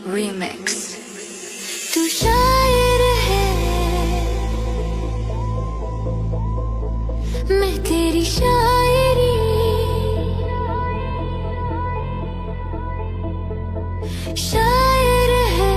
Remix। तू शायर है, मैं तेरी शायरी, शायर है,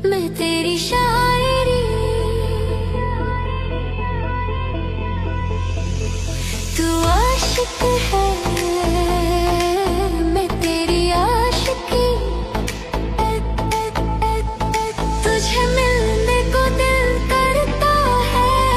मैं तेरी शायरी। तू आशिक है, मैं तेरी आशिकी। तुझे मिलने को दिल करता है,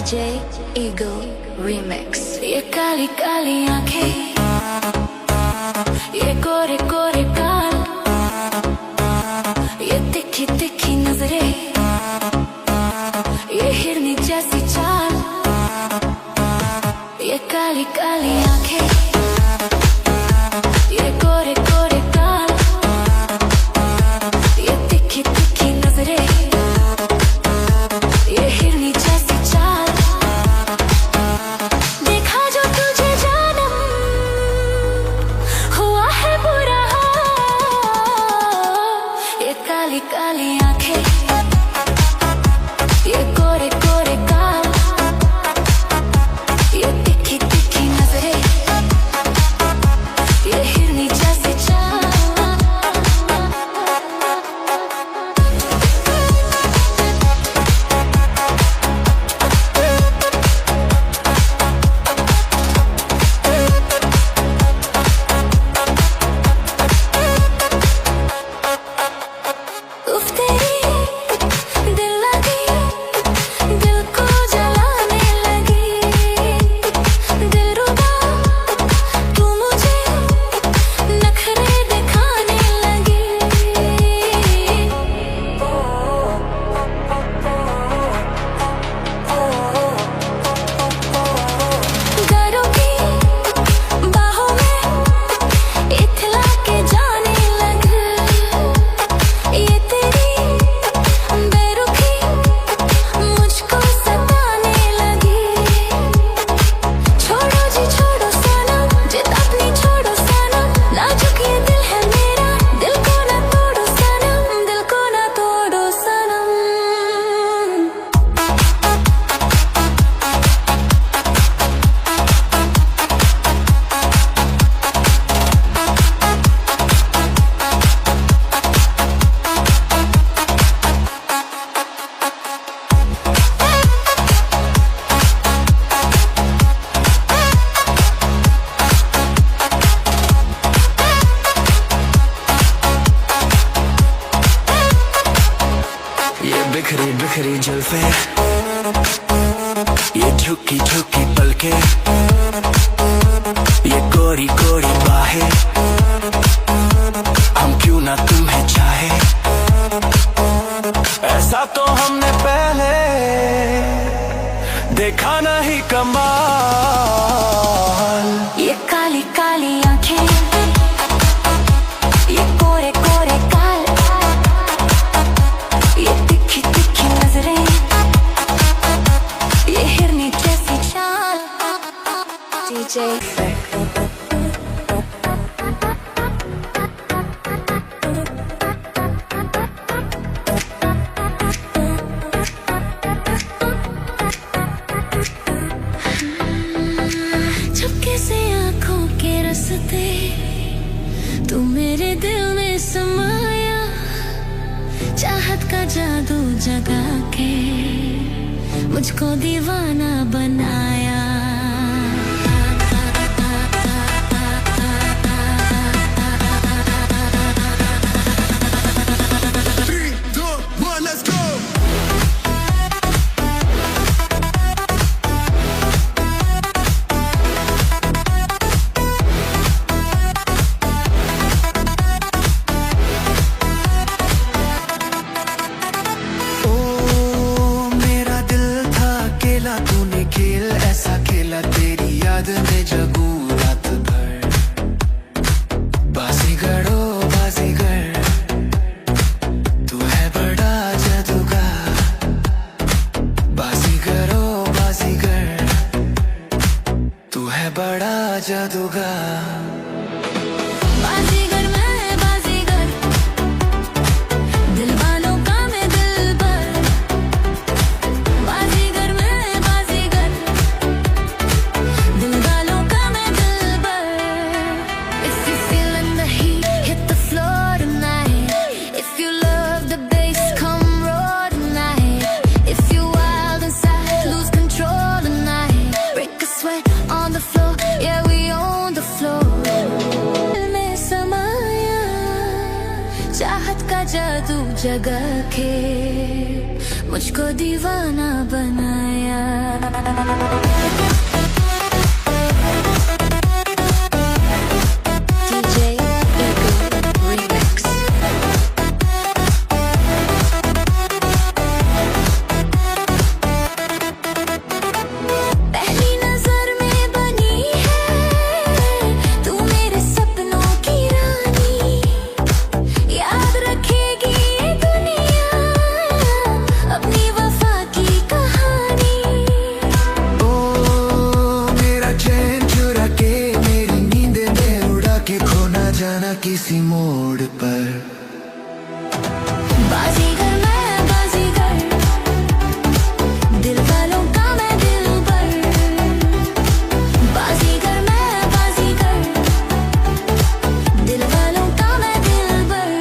DJ Eagle Remix। ये काली काली आंखें, ये गोरे गोरे गाल, ये तिखी तिखी नजरें, ये हिरनी जैसी चाल। ये काली काली आंखें, ये गोरे गोरे गाल, ये तिखी तिखी नजरें, ये हिरनी जैसी चाल। देखा जो तुझे जानम, हुआ है बुरा हाल। ये काली काली आंखें, ये गोरे गोरे गाल, ये तिखी तिखी नजरें, ये हिरनी जैसी चाल। उफ तेरी दिल लगी, दिल को जलाने लगी, दिलरुबा तू मुझे नखरे दिखाने लगी। घरों की बाहों में इथला के जाने लगी। ये तेरी बेरुखी मुझको सताने लगी। छोड़ो जी छोड़ो सनम, जिद अपनी छोड़ो सनम, नाजुक ये दिल है मेरा, दिल को ना तोड़ो सनम, दिल को ना तोड़ो सनम। ये बिखरी बिखरी जुल्फे, ये झुकी झुकी पलके, ये गोरी गोरी बाहें, हम क्यों ना तुम्हें चाहे। ऐसा तो हमने पहले देखा नहीं कमाल। ये काली काली आंखें, ये गोरे गोरे गाल, ये तिखी तिखी नजरें, ये हिरनी जैसी चाल। DJ चुपके से आंखों के रास्ते, तू मेरे दिल में समाया, चाहत का जादू जगा के मुझको दीवाना बनाया। ओ मेरा दिल था अकेला, तूने खेल ऐसा खेला, तेरी याद में जगूं रात भर। बाजीगर ओ बाजीगर, तू है बड़ा जादूगर। बाजीगर ओ बाजीगर, तू है बड़ा जादूगर। बाजीगर मैं बाजीगर, दिल वालों का मैं दिलबर। बाजीगर मैं बाजीगर, दिल वालों का मैं दिलबर। If you feeling the heat, hit the floor tonight. If you love the bass, come roar tonight. If you wild inside, lose control tonight. Break a sweat on the floor, yeah we own the floor. दिल में समाया, चाहत का जादू जगा के मुझको दीवाना बनाया। जाना किसी मोड़ पर बाजीगर मैं बाजीगर, दिल वालों का मैं दिलबर। बाजीगर मैं बाजीगर, दिल वालों का मैं दिलबर।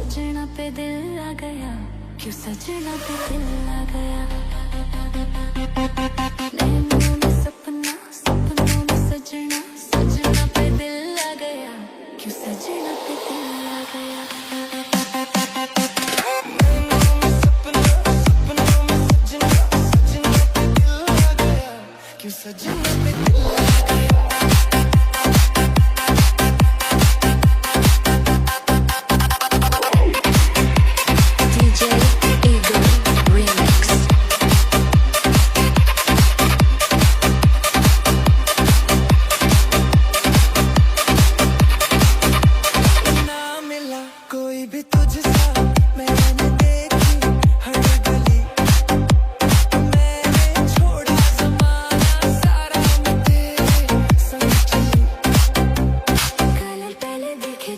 सजना पे दिल आ गया, क्यों सजना पे दिल आ गया। नैनों में सपना, सपनों में सजना, सजना पे दिल आ गया, क्यों सजना पे दिल आ गया। नैनों में सपना, सपनों में सजना, सजना पे दिल आ गया, क्यों सजना पे दिल आ गया।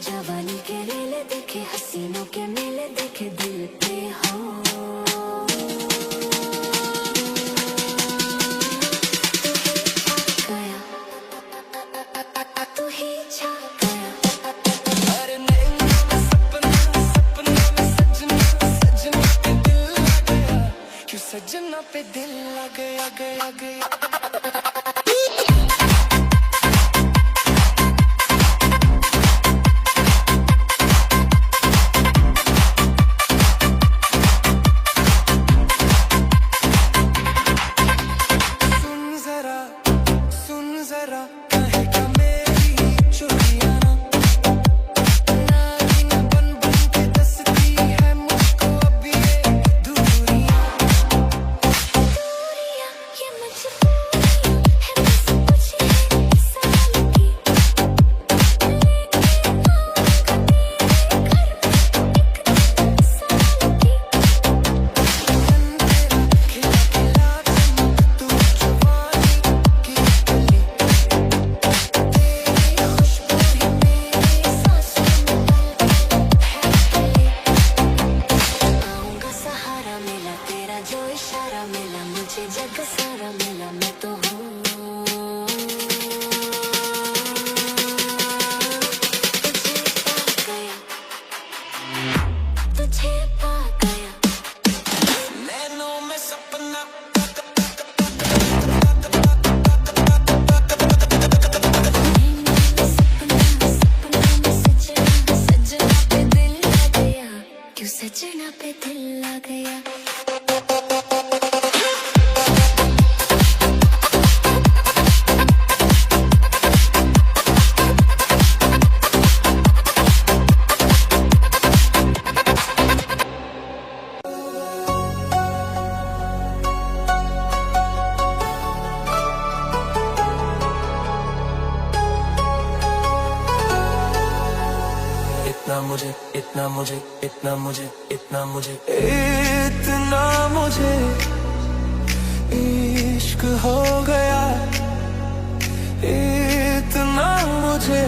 जवानी के रेले देखे, हसीनों के मेले देखे, दिल पे हो गया, तू ही छा गया। अरे नैनों में सपना, सपनों में सजना, सजना पे दिल आ गया, क्यों सजना पे दिल आ गया, गया गया। मुझे जग सारा मिला, मैं तो हूँ तुझे पा गया। नैनों में सपना, सजना पे दिल आ गया, क्यों सजना पे दिल आ गया। इतना मुझे इतना मुझे इतना मुझे इतना मुझे इश्क हो गया, इतना मुझे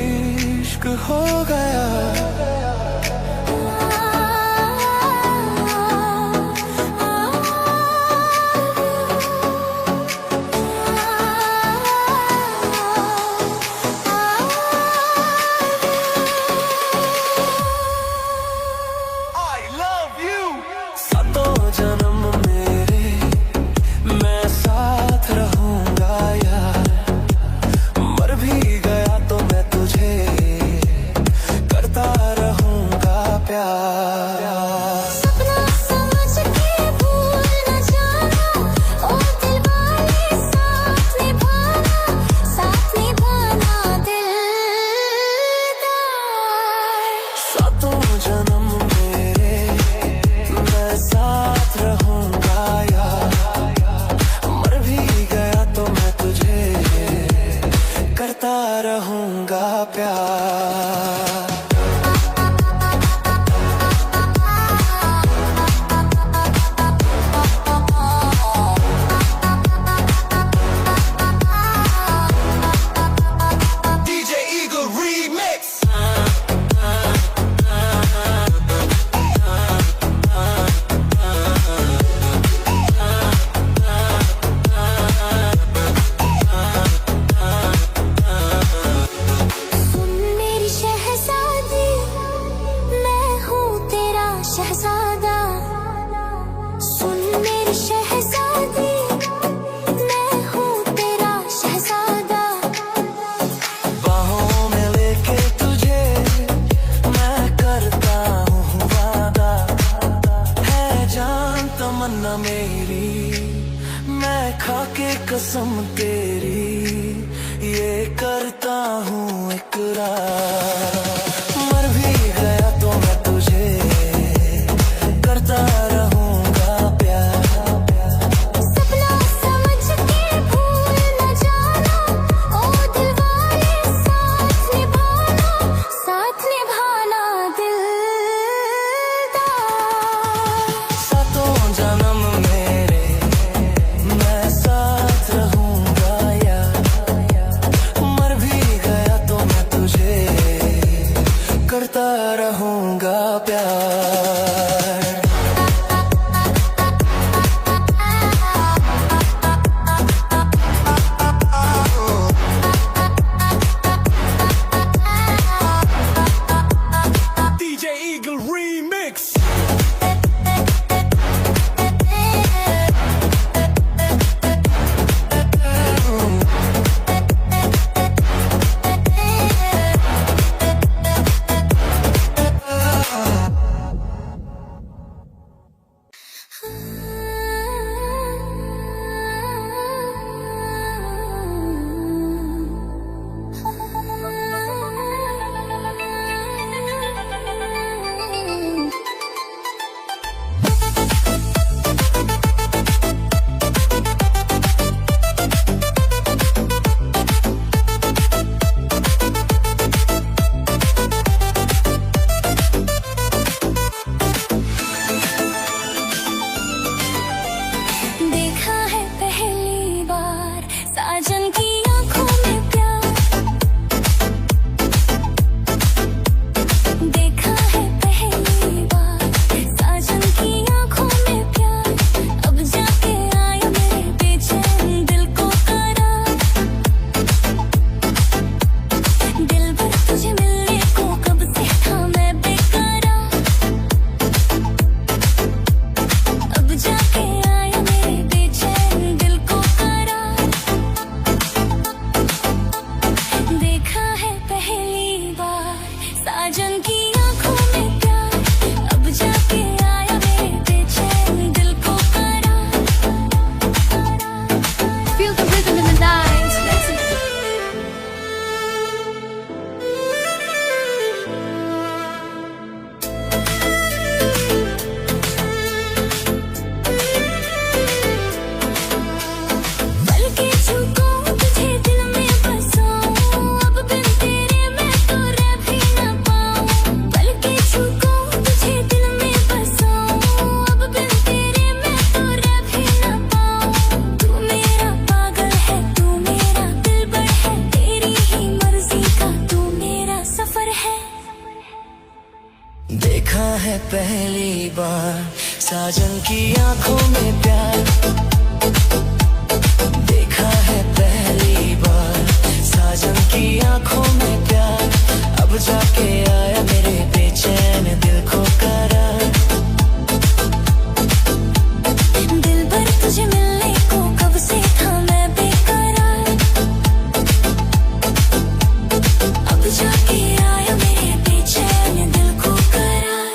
इश्क हो गया। जन्म मेरे मैं साथ रहूंगा यार, मर भी गया तो मैं तुझे करता रहूंगा प्यार। सपना समझ के भूल न जाना, ओ दिलवाले साथ निभाना दिलदार। सातों जन्म मेरे मैं साथ रहूंगा यार, मर भी गया तो मैं तुझे करता रहूंगा प्यार। DJ Eagle Remix। सुन मेरी शहजादी, मैं हूँ तेरा शहजादा। सुन मेरी शहजादी, मैं हूँ तेरा शहजादा। बाहों में लेके तुझे मैं करता हूँ वादा, है जान तमन्ना मेरी, मैं खाके कसम तेरी ये करता हूँ इकरार। मर भी गया तो मैं तुझे करता रहूंगा प्यार। सपना समझ के भूल न जाना, ओ दिलवाले साथ निभाना दिलदार। सातों जन्म मेरे मैं साथ रहूंगा यार, मर भी गया तो मैं तुझे तुझे मिलने को कब से था मैं बेकरार, अब जाके आया मेरे बेचैन दिल को करार।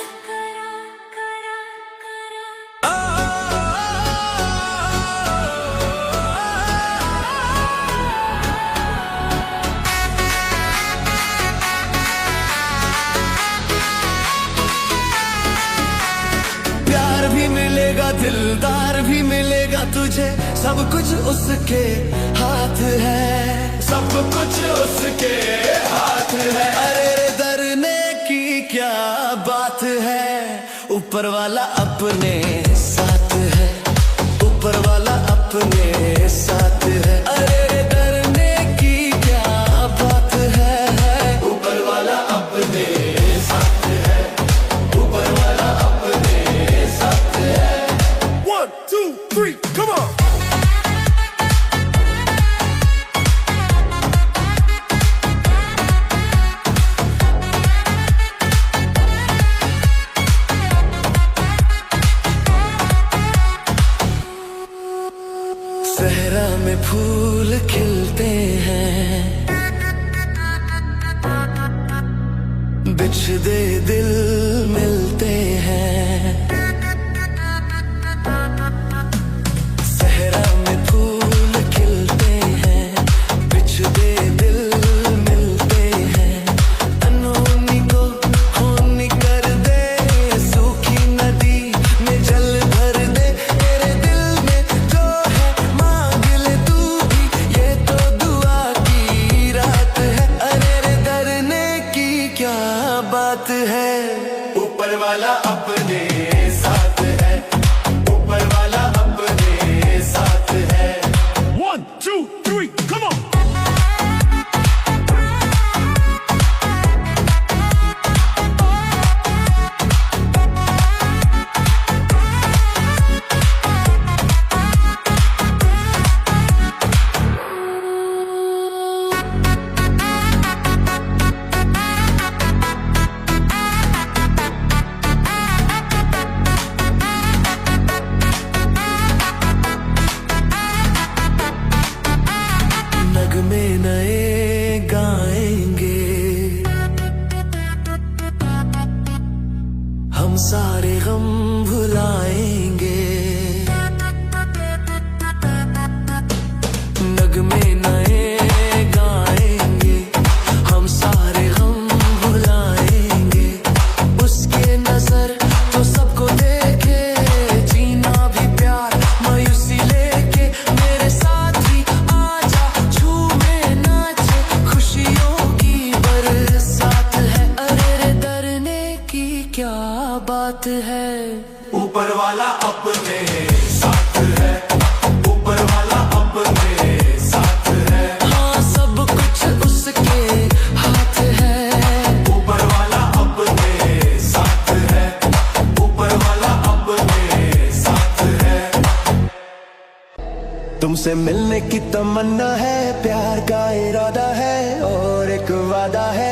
प्यार भी मिलेगा, दिलदार भी मिलेगा तुझे, सब कुछ उसके हाथ है, सब कुछ उसके हाथ है। अरे रे डरने की क्या बात है, ऊपर वाला अपने साथ है, ऊपर वाला अपने साथ है। अरे रे डरने की क्या बात है, ऊपर वाला अपने साथ है, ऊपर वाला अपने साथ है। 1 2 3 come on। सहरा में फूल खिलते हैं, बिछदे दिल मिलते हैं। सहरा में फूल खिलते हैं, बिछदे दिल मिलते हैं। अनहोनी को होनी कर दे, सूखी नदी में जल भर दे। तेरे दिल में जो है मांग ले तू भी, ये तो दुआ की रात है। अरे रे डरने की क्या बात है, ऊपर वाला अपने साथ है, ऊपर वाला अपने साथ है। 1 2 3 come on। नगमे नए गाएंगे, हम सारे गम भुलाएंगे। नगमे नए गाएंगे, हम सारे गम भुलाएंगे। उसके नजर तो सबको देखे, जीना भी प्यार मायूसी लेके। मेरे साथ ही आजा झूमे नाचे, खुशियों की बरसात है। अरे रे डरने की क्या बात है, ऊपर वाला अपने साथ है, ऊपर वाला अपने साथ है। हाँ सब कुछ उसके हाथ है, ऊपर वाला अपने साथ है, ऊपर वाला अपने साथ है। तुमसे मिलने की तमन्ना है, प्यार का इरादा है, और एक वादा है।